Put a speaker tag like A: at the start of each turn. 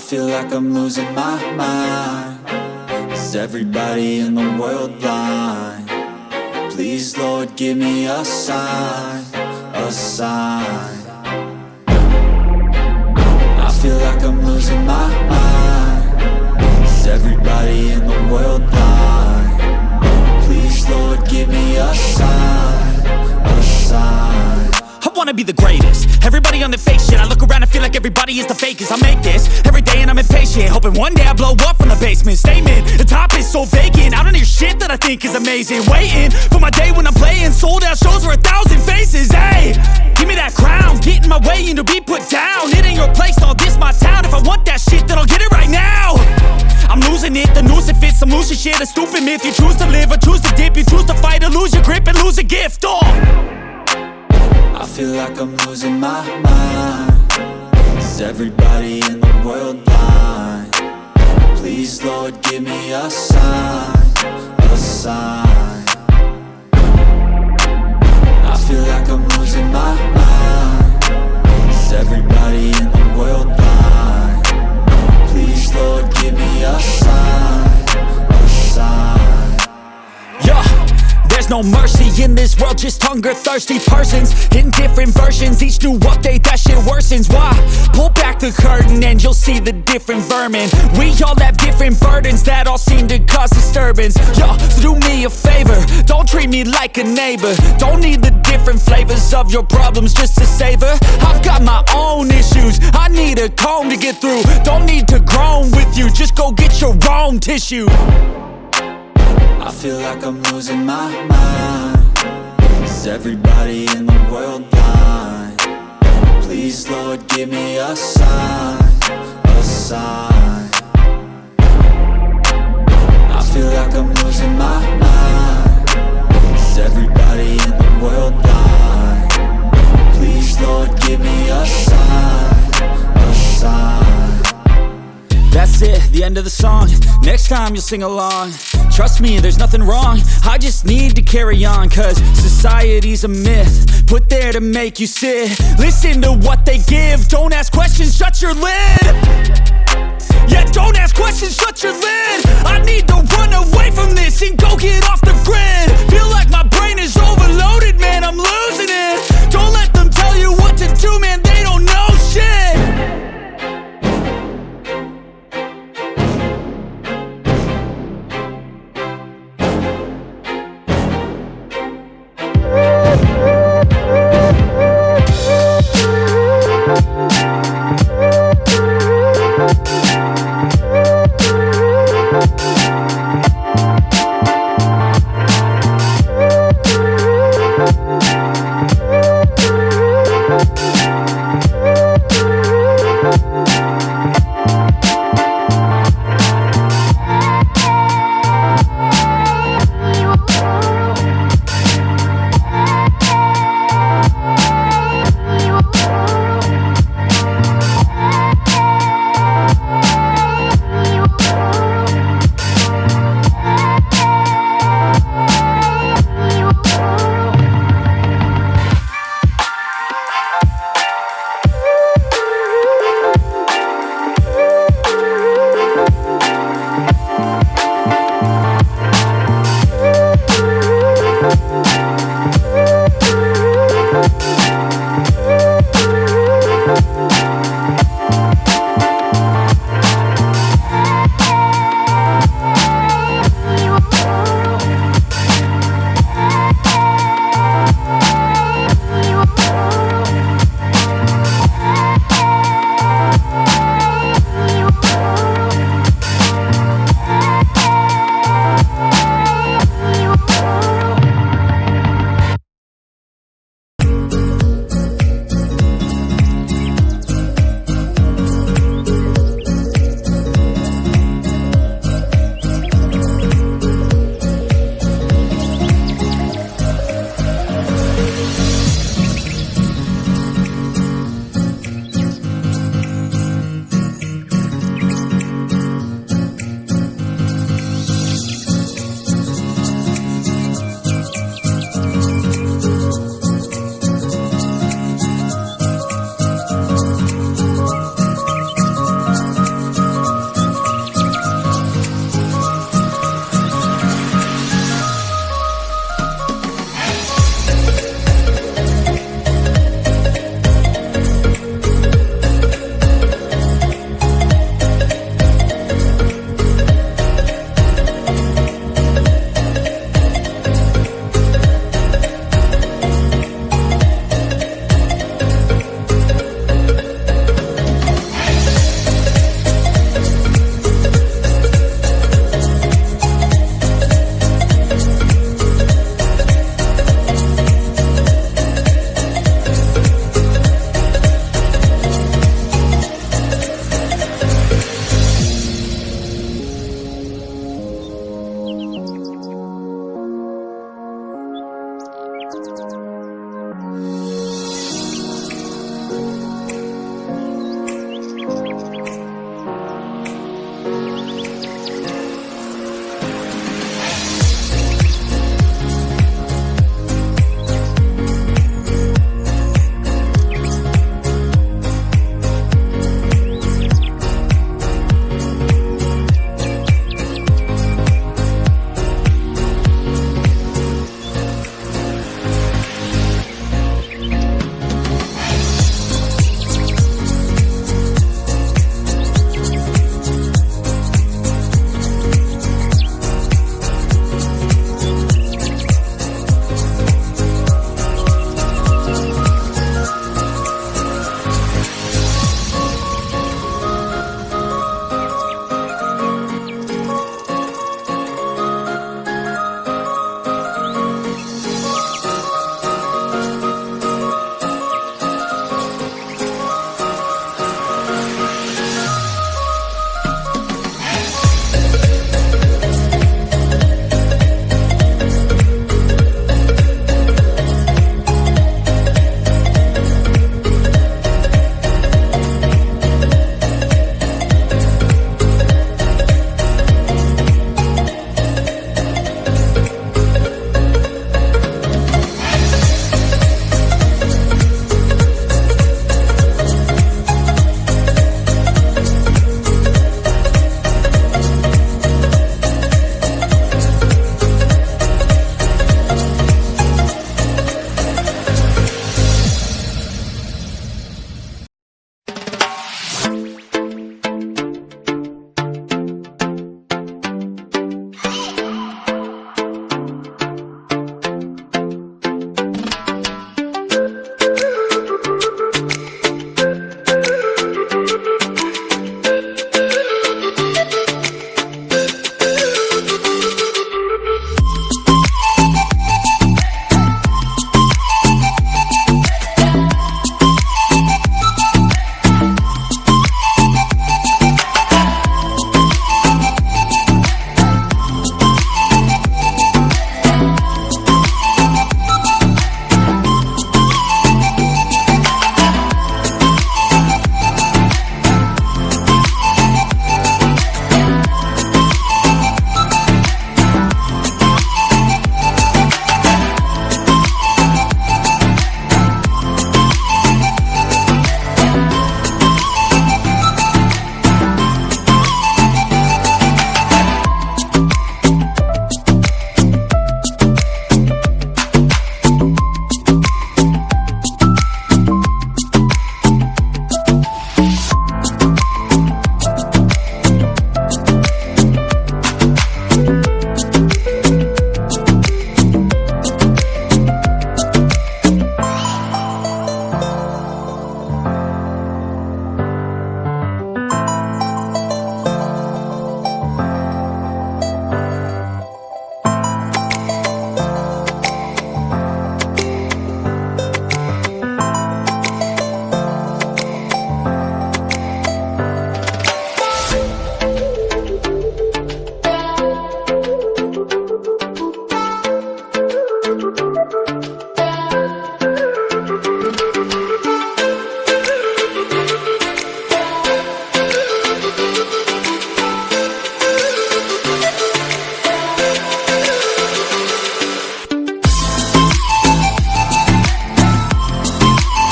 A: feel like I'm losing my mind. Is everybody in the world blind? Please, Lord, give me a sign, a sign. I feel like I'm losing my mind. Is everybody in the world blind? Please, Lord, give me a sign, a sign.
B: I wanna be the greatest. Everybody on the fake shit. I look around and feel like everybody is the fakest. I make this every day and I'm impatient, hoping one day I blow up from the basement. Statement, the top is so vacant. I don't hear shit that I think is amazing. Waiting for my day when I'm playing sold out shows for 1,000 faces. Hey, give me that crown, get in my way and to be put down. It ain't your place, all this my town. If I want that shit, then I'll get it right now. I'm losing it, the noose it fits. I'm losing shit, a stupid myth. You choose to live or choose to dip. You choose to fight or lose your grip and lose a gift.
A: I feel like I'm losing my mind. Is everybody in the world blind? Please, Lord, give me a sign, a sign. I feel like I'm losing my mind. Is everybody in the world blind? Please, Lord, give me a sign, a sign.
B: Yeah. There's no mercy in this world, just hunger-thirsty persons in different versions. Each new update, that shit worsens. Why? Pull back the curtain and you'll see the different vermin. We all have different burdens that all seem to cause disturbance. Yo, so do me a favor, don't treat me like a neighbor. Don't need the different flavors of your problems just to savor. I've got my own issues, I need a comb to get through. Don't need to groan with you, just go get your own tissue.
A: I feel like I'm losing my mind. Is everybody in the world blind? Please, Lord, give me a sign, a sign. I feel like I'm losing my mind. Is everybody in the world blind? Please, Lord, give me a sign, a sign.
B: That's it, the end of the song. Next time you'll sing along. Trust me, there's nothing wrong. I just need to carry on, cause society's a myth put there to make you sit. Listen to what they give. Don't ask questions, shut your lid. Yeah, don't ask questions, shut your lid. I need to run away from this and go get off the grid. Feel like my brain is overloaded, man, I'm losing it. Don't let them tell you what to do, man, they don't know shit.
C: you.